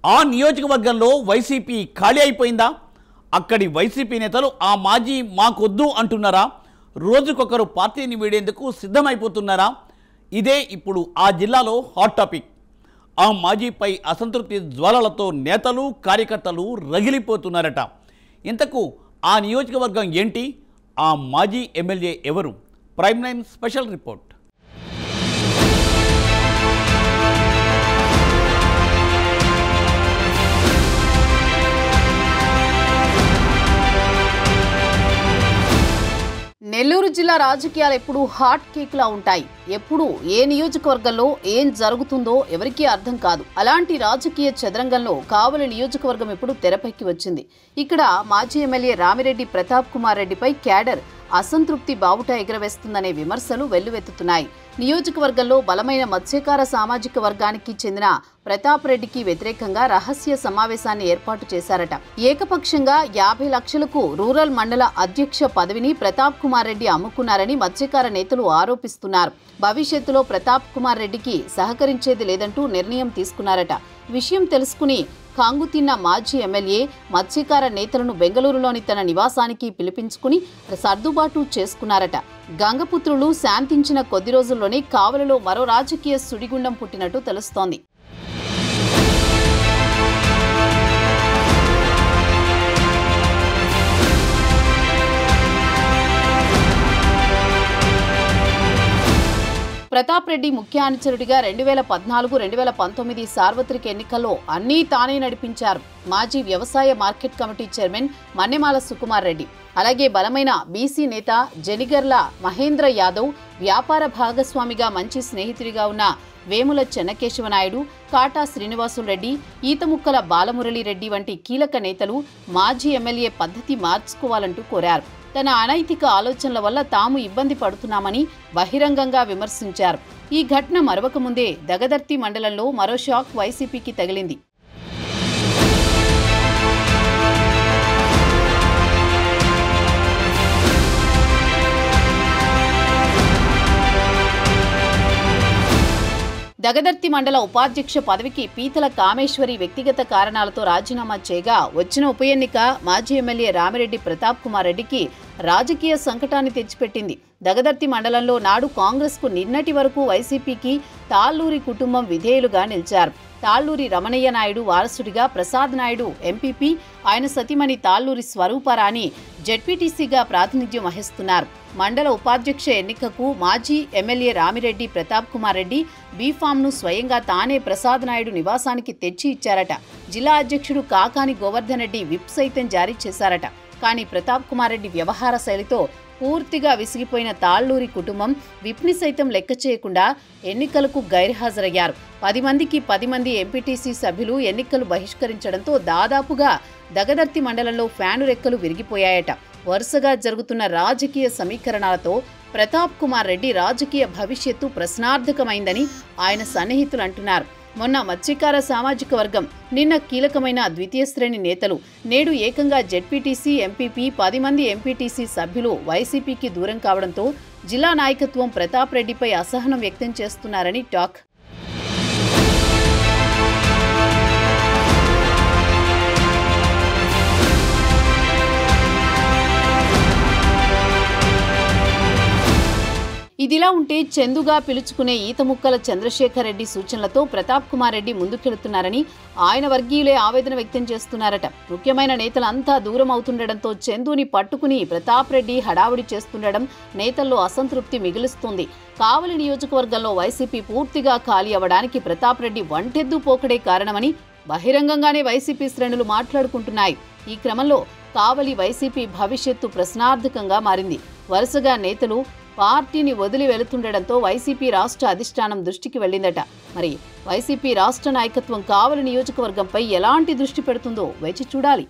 ఆ నియోజకవర్గంలో వైసీపీ ఖాళీ అయిపోయిందా? అక్కడి వైసీపీ నేతలు ఆ మాజీ మాకొద్దు అంటున్నారా? రోజుకొకరు పార్టీని వీడేందుకు సిద్ధమైపోతున్నారా? ఇదే ఇప్పుడు ఆ జిల్లాలో హాట్ టాపిక్. ఆ మాజీపై అసంతృప్తి జ్వాలలతో నేతలు కార్యకర్తలు రగిలిపోతున్నారట. ఇంతకు ఆ నియోజకవర్గం ఏంటి? ఆ మాజీ ఎమ్మెల్యే ఎవరు? Prime line special report. Nellore జిల్లా రాజకీయాలు ఎప్పుడు హాట్ కేక్లా ఉంటాయి. ఎప్పుడు ఏ నియోజకవర్గంలో ఏం జరుగుతుందో ఎవరికీ అర్థం కాదు. అలాంటి రాజకీయ చదరంగంలో కావలి నియోజకవర్గం ఎప్పుడు తెరపైకి వచ్చింది. ఇక్కడ మాజీ ఎమ్మెల్యే రామిరెడ్డి ప్రతాప్ కుమార్ రెడ్డిపై క్యాడర్ అసంతృప్తి బావుట ఎగరవేస్తుందనే విమర్శలు వెల్లువెత్తుతున్నాయి. నియోజకవర్గంలో బలమైన మత్స్యకార సామాజిక వర్గానికి చెందిన ప్రతాప్ రెడ్డికి వ్యతిరేకంగా రహస్య సమావేశాన్ని ఏర్పాటు చేశారట. ఏకపక్షంగా 50 లక్షలకు రూరల్ మండల అధ్యక్ష పదవిని ప్రతాప్ కుమార్ రెడ్డి అమ్ముకున్నారని మత్స్యకార నేతలు ఆరోపిస్తున్నారు. భవిష్యత్తులో ప్రతాప్ కుమార్ రెడ్డికి సహకరించేది లేదంటూ నిర్ణయం తీసుకున్నారట. విషయం తెలుసుకుని కాంగుతిన్న మాజీ ఎమ్మెల్యే మత్స్యకార నేతలను బెంగళూరులోని తన నివాసానికి పిలిపించుకుని సర్దుబాటు చేసుకున్నారట. గంగపుత్రులు శాంతించిన కొద్ది రోజుల్లోనే కావలిలో మరో రాజకీయ సుడిగుండం పుట్టినట్టు తెలుస్తోంది. ప్రతాప్ రెడ్డి ముఖ్య అనుచరుడిగా 2014-2019 సార్వత్రిక ఎన్నికల్లో అన్నీ తానే నడిపించారు. మాజీ వ్యవసాయ market committee chairman Mannemala Sukumar Reddy, అలాగే బలమైన బీసీ నేత జనిగర్ల మహేంద్ర యాదవ్, వ్యాపార భాగస్వామిగా మంచి స్నేహితుడిగా ఉన్న వేముల చెన్నకేశవనాయుడు, కాటా శ్రీనివాసులు రెడ్డి, ఈతముక్కల బాలమురళీరెడ్డి వంటి కీలక నేతలు మాజీ ఎమ్మెల్యే పద్ధతి మార్చుకోవాలంటూ కోరారు. తన అనైతిక ఆలోచనల వల్ల తాము ఇబ్బంది పడుతున్నామని బహిరంగంగా విమర్శించారు. ఈ ఘటన మరవకముందే దగదర్తి మండలంలో మరో షాక్ వైసీపీకి తగిలింది. దగదర్తి మండల ఉపాధ్యక్ష పదవికి పీతల కామేశ్వరి వ్యక్తిగత కారణాలతో రాజీనామా చేయగా వచ్చిన ఉప ఎన్నిక మాజీ ఎమ్మెల్యే రామిరెడ్డి ప్రతాప్ కుమార్ రెడ్డికి రాజకీయ సంకటాన్ని తెచ్చిపెట్టింది. దగదర్తి మండలంలో నాడు కాంగ్రెస్కు నిన్నటి వరకు వైసీపీకి తాళ్ళూరి కుటుంబం విధేయులుగా నిలిచారు. తాళ్ళూరి రమణయ్య నాయుడు వారసుడిగా ప్రసాద్ నాయుడు ఎంపీపీ, ఆయన సతీమణి తాళ్ళూరి స్వరూపరాణి జెడ్పీటీసీగా ప్రాతినిధ్యం వహిస్తున్నారు. మండల ఉపాధ్యక్ష ఎన్నికకు మాజీ ఎమ్మెల్యే రామిరెడ్డి ప్రతాప్ కుమార్ రెడ్డి బీఫామ్ను స్వయంగా తానే ప్రసాద్ నాయుడు నివాసానికి తెచ్చి ఇచ్చారట. జిల్లా అధ్యక్షుడు కాకాని గోవర్ధన్ రెడ్డి విప్ సైతం జారీ చేశారట. కానీ ప్రతాప్ కుమార్ రెడ్డి వ్యవహార శైలితో పూర్తిగా విసిగిపోయిన తాళ్ళూరి కుటుంబం విప్ని సైతం లెక్క చేయకుండా ఎన్నికలకు గైర్హాజరయ్యారు. 10 మందికి 10 మంది ఎంపీటీసీ సభ్యులు ఎన్నికలు బహిష్కరించడంతో దాదాపుగా దగదర్తి మండలంలో ఫ్యాను రెక్కలు విరిగిపోయాయట. వరుసగా జరుగుతున్న రాజకీయ సమీకరణాలతో ప్రతాప్ కుమార్ రెడ్డి రాజకీయ భవిష్యత్తు ప్రశ్నార్థకమైందని ఆయన సన్నిహితులు అంటున్నారు. మొన్న మత్స్యకార సామాజిక వర్గం, నిన్న కీలకమైన ద్వితీయ శ్రేణి నేతలు, నేడు ఏకంగా జెడ్పీటీసీ, ఎంపీపీ, 10 మంది ఎంపీటీసీ సభ్యులు వైసీపీకి దూరం కావడంతో జిల్లా నాయకత్వం ప్రతాప్ రెడ్డిపై అసహనం వ్యక్తం చేస్తున్నారని టాక్. ఇదిలా ఉంటే చందుగా పిలుచుకునే ఈతముక్కల చంద్రశేఖర్ రెడ్డి సూచనలతో ప్రతాప్ కుమార్ రెడ్డి ముందుకెళ్తున్నారని ఆయన వర్గీయులే ఆవేదన వ్యక్తం చేస్తున్నారట. ముఖ్యమైన నేతలంతా దూరం అవుతుండటంతో చందుని పట్టుకుని ప్రతాప్ రెడ్డి హడావుడి చేస్తుండడం నేతల్లో అసంతృప్తి మిగులుస్తుంది. కావలి నియోజకవర్గంలో వైసీపీ పూర్తిగా ఖాళీ అవ్వడానికి ప్రతాప్ రెడ్డి వంటెద్దు పోకడే కారణమని బహిరంగంగానే వైసీపీ శ్రేణులు మాట్లాడుకుంటున్నాయి. ఈ క్రమంలో కావలి వైసీపీ భవిష్యత్తు ప్రశ్నార్థకంగా మారింది. వరుసగా నేతలు పార్టీని వదిలి వెళుతుండటంతో వైసీపీ రాష్ట్ర అధిష్టానం దృష్టికి వెళ్లిందట. మరి వైసీపీ రాష్ట్ర నాయకత్వం కావలి నియోజకవర్గంపై ఎలాంటి దృష్టి పెడుతుందో వేచి చూడాలి.